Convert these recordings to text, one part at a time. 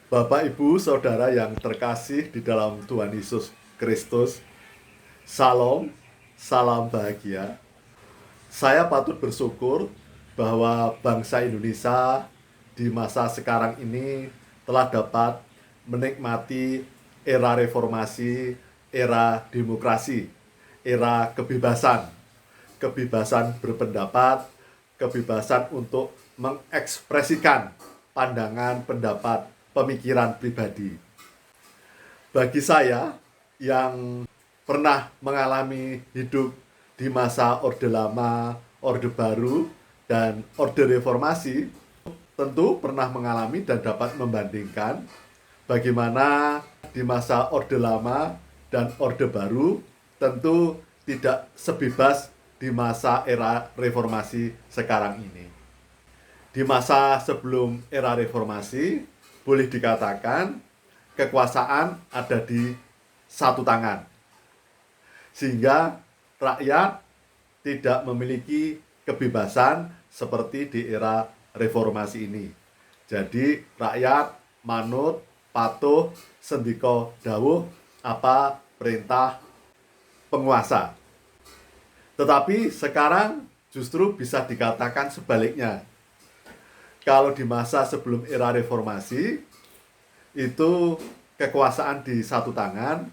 Bapak, Ibu, Saudara yang terkasih di dalam Tuhan Yesus Kristus, Salam, salam bahagia. Saya patut bersyukur bahwa bangsa Indonesia di masa sekarang ini telah dapat menikmati era reformasi, era demokrasi, era kebebasan, kebebasan berpendapat, kebebasan untuk mengekspresikan pandangan, pendapat, pemikiran pribadi. Bagi saya yang pernah mengalami hidup di masa Orde Lama, Orde Baru, dan Orde Reformasi, tentu pernah mengalami dan dapat membandingkan bagaimana di masa Orde Lama dan Orde Baru tentu tidak sebebas di masa era reformasi sekarang ini. Di masa sebelum era reformasi, boleh dikatakan kekuasaan ada di satu tangan. Sehingga rakyat tidak memiliki kebebasan seperti di era reformasi ini. Jadi rakyat manut, patuh, sendika dawuh apa perintah penguasa. Tetapi sekarang justru bisa dikatakan sebaliknya. Kalau di masa sebelum era reformasi, itu kekuasaan di satu tangan.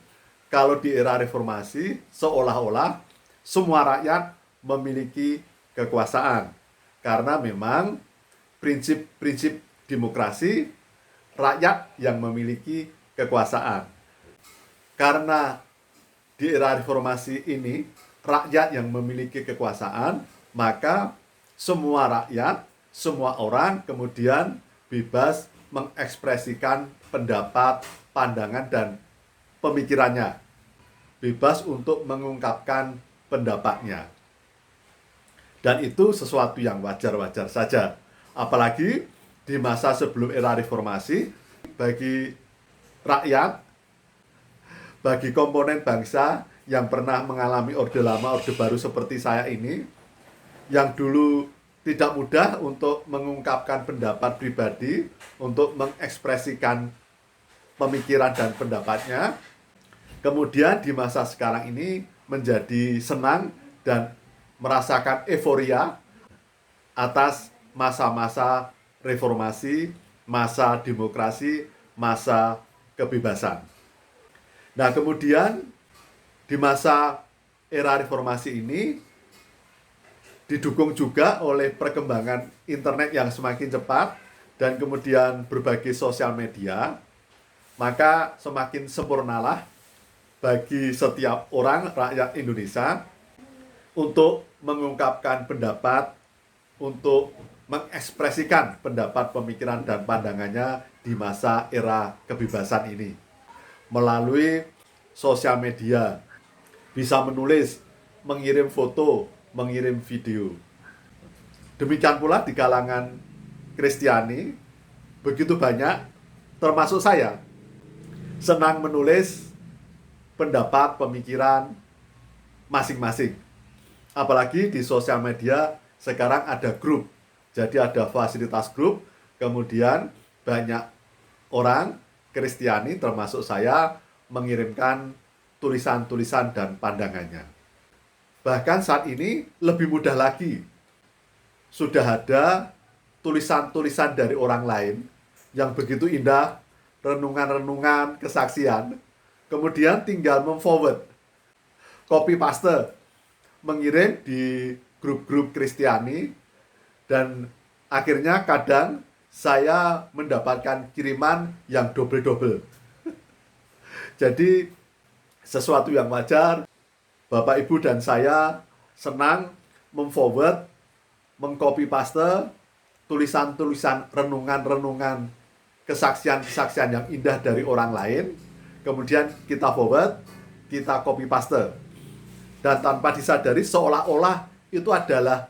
Kalau di era reformasi, seolah-olah semua rakyat memiliki kekuasaan. Karena memang prinsip-prinsip demokrasi, rakyat yang memiliki kekuasaan. Karena di era reformasi ini, rakyat yang memiliki kekuasaan, maka semua rakyat, semua orang kemudian bebas mengekspresikan pendapat, pandangan, dan pemikirannya. Bebas untuk mengungkapkan pendapatnya. Dan itu sesuatu yang wajar-wajar saja. Apalagi di masa sebelum era reformasi, bagi rakyat, bagi komponen bangsa yang pernah mengalami Orde Lama, Orde Baru seperti saya ini, yang dulu tidak mudah untuk mengungkapkan pendapat pribadi, untuk mengekspresikan pemikiran dan pendapatnya, kemudian di masa sekarang ini menjadi senang dan merasakan euforia atas masa-masa reformasi, masa demokrasi, masa kebebasan. Nah, kemudian di masa era reformasi ini didukung juga oleh perkembangan internet yang semakin cepat dan kemudian berbagai sosial media, maka semakin sempurnalah bagi setiap orang rakyat Indonesia untuk mengungkapkan pendapat, untuk mengekspresikan pendapat, pemikiran, dan pandangannya di masa era kebebasan ini. Melalui sosial media, bisa menulis, mengirim foto, mengirim video. Demikian pula di kalangan Kristiani, begitu banyak, termasuk saya, senang menulis pendapat, pemikiran masing-masing. Apalagi di sosial media sekarang ada grup. Jadi ada fasilitas grup, kemudian banyak orang Kristiani termasuk saya mengirimkan tulisan-tulisan dan pandangannya. Bahkan saat ini lebih mudah lagi. Sudah ada tulisan-tulisan dari orang lain yang begitu indah, renungan-renungan, kesaksian. Kemudian tinggal memforward, copy paste, mengirim di grup-grup Kristiani, dan akhirnya kadang saya mendapatkan kiriman yang double-double. Jadi sesuatu yang wajar. Bapak, Ibu, dan saya senang memforward, mengcopy paste tulisan-tulisan, renungan-renungan, kesaksian-kesaksian yang indah dari orang lain. Kemudian kita forward, kita copy paste. Dan tanpa disadari seolah-olah itu adalah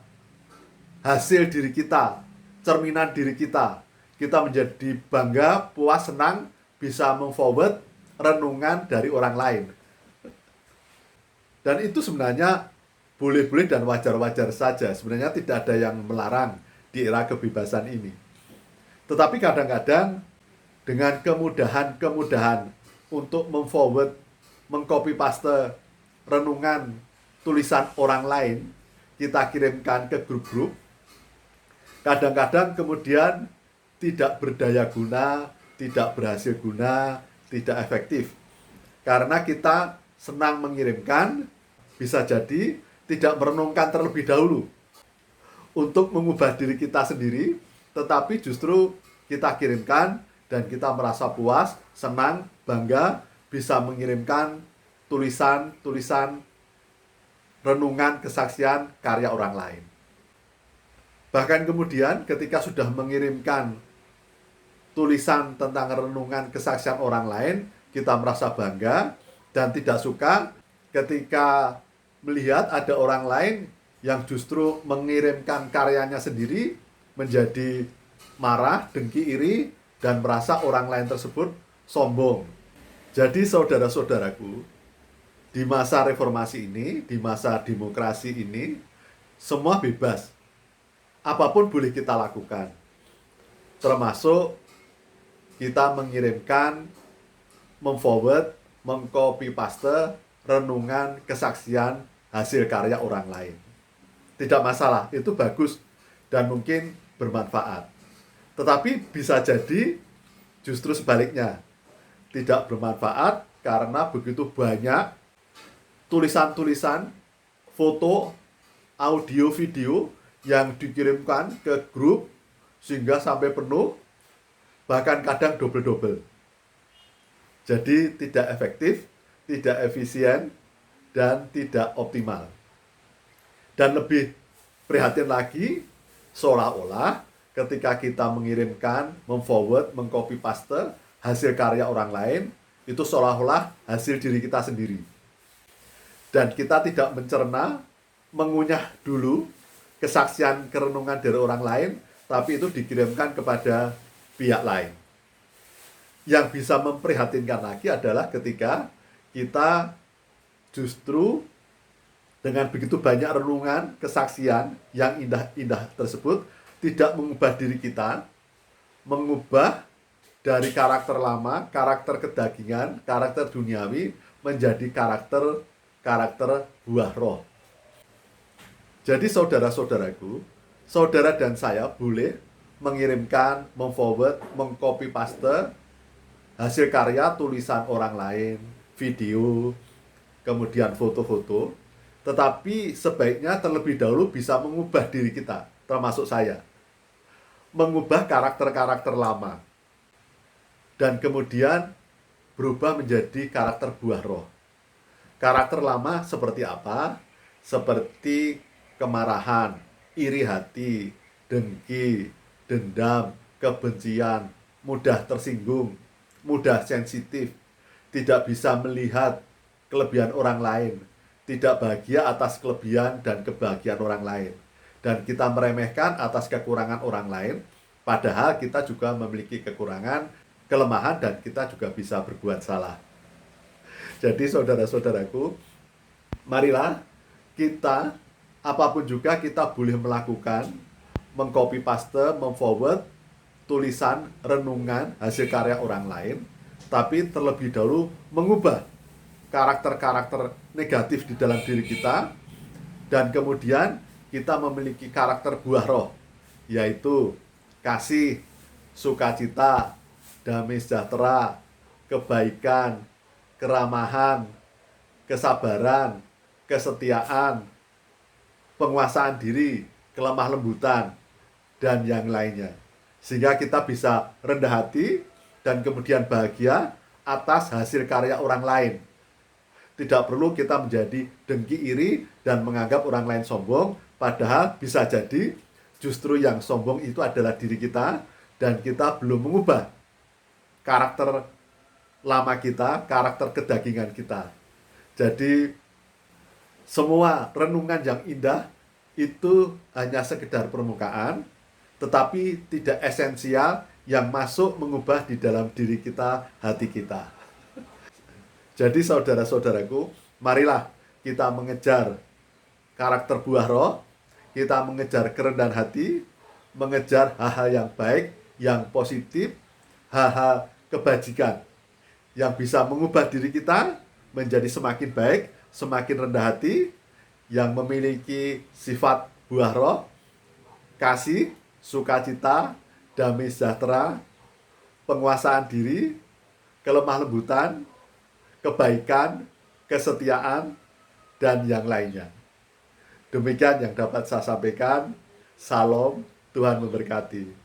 hasil diri kita, cerminan diri kita. Kita menjadi bangga, puas, senang bisa memforward renungan dari orang lain. Dan itu sebenarnya boleh-boleh dan wajar-wajar saja. Sebenarnya tidak ada yang melarang di era kebebasan ini. Tetapi kadang-kadang dengan kemudahan-kemudahan untuk memforward, mengcopy paste renungan tulisan orang lain, kita kirimkan ke grup-grup, kadang-kadang kemudian tidak berdaya guna, tidak berhasil guna, tidak efektif. Karena kita senang mengirimkan, bisa jadi tidak merenungkan terlebih dahulu untuk mengubah diri kita sendiri, tetapi justru kita kirimkan dan kita merasa puas, senang, bangga bisa mengirimkan tulisan-tulisan renungan kesaksian karya orang lain. Bahkan kemudian ketika sudah mengirimkan tulisan tentang renungan kesaksian orang lain, kita merasa bangga dan tidak suka ketika melihat ada orang lain yang justru mengirimkan karyanya sendiri, menjadi marah, dengki, iri, dan merasa orang lain tersebut sombong. Jadi saudara-saudaraku, di masa reformasi ini, di masa demokrasi ini, semua bebas. Apapun boleh kita lakukan. Termasuk kita mengirimkan, memforward, mengcopy paste renungan kesaksian hasil karya orang lain. Tidak masalah, itu bagus dan mungkin bermanfaat. Tetapi bisa jadi justru sebaliknya, tidak bermanfaat karena begitu banyak tulisan-tulisan, foto, audio, video yang dikirimkan ke grup sehingga sampai penuh, bahkan kadang double-double. Jadi tidak efektif, tidak efisien, dan tidak optimal. Dan lebih prihatin lagi, seolah-olah ketika kita mengirimkan, memforward, mengcopy paste hasil karya orang lain, itu seolah-olah hasil diri kita sendiri. Dan kita tidak mencerna, mengunyah dulu kesaksian kerenungan dari orang lain, tapi itu dikirimkan kepada pihak lain. Yang bisa memprihatinkan lagi adalah ketika kita justru dengan begitu banyak renungan, kesaksian yang indah-indah tersebut tidak mengubah diri kita, mengubah dari karakter lama, karakter kedagingan, karakter duniawi menjadi karakter buah roh. Jadi saudara-saudaraku, saudara dan saya boleh mengirimkan, memforward, mengcopy paste hasil karya tulisan orang lain, video, kemudian foto-foto, tetapi sebaiknya terlebih dahulu bisa mengubah diri kita, termasuk saya. Mengubah karakter-karakter lama. Dan kemudian berubah menjadi karakter buah roh. Karakter lama seperti apa? Seperti kemarahan, iri hati, dengki, dendam, kebencian, mudah tersinggung, mudah sensitif, tidak bisa melihat kelebihan orang lain, tidak bahagia atas kelebihan dan kebahagiaan orang lain, dan kita meremehkan atas kekurangan orang lain, padahal kita juga memiliki kekurangan, kelemahan, dan kita juga bisa berbuat salah. Jadi saudara-saudaraku, marilah kita, apapun juga kita boleh melakukan, mengcopy paste, memforward tulisan, renungan, hasil karya orang lain, tapi terlebih dahulu mengubah karakter-karakter negatif di dalam diri kita, dan kemudian kita memiliki karakter buah roh, yaitu kasih, sukacita, damai sejahtera, kebaikan, keramahan, kesabaran, kesetiaan, penguasaan diri, kelemah lembutan, dan yang lainnya. Sehingga kita bisa rendah hati dan kemudian bahagia atas hasil karya orang lain. Tidak perlu kita menjadi dengki, iri, dan menganggap orang lain sombong, padahal bisa jadi justru yang sombong itu adalah diri kita, dan kita belum mengubah karakter lama kita, karakter kedagingan kita. Jadi semua renungan yang indah itu hanya sekedar permukaan, tetapi tidak esensial yang masuk mengubah di dalam diri kita, hati kita. Jadi saudara-saudaraku, marilah kita mengejar karakter buah roh, kita mengejar kerendahan hati, mengejar hal-hal yang baik, yang positif, hal-hal kebajikan yang bisa mengubah diri kita menjadi semakin baik, semakin rendah hati, yang memiliki sifat buah roh, kasih, sukacita, damai sejahtera, penguasaan diri, kelemah lembutan, kebaikan, kesetiaan, dan yang lainnya. Demikian yang dapat saya sampaikan. Salam, Tuhan memberkati.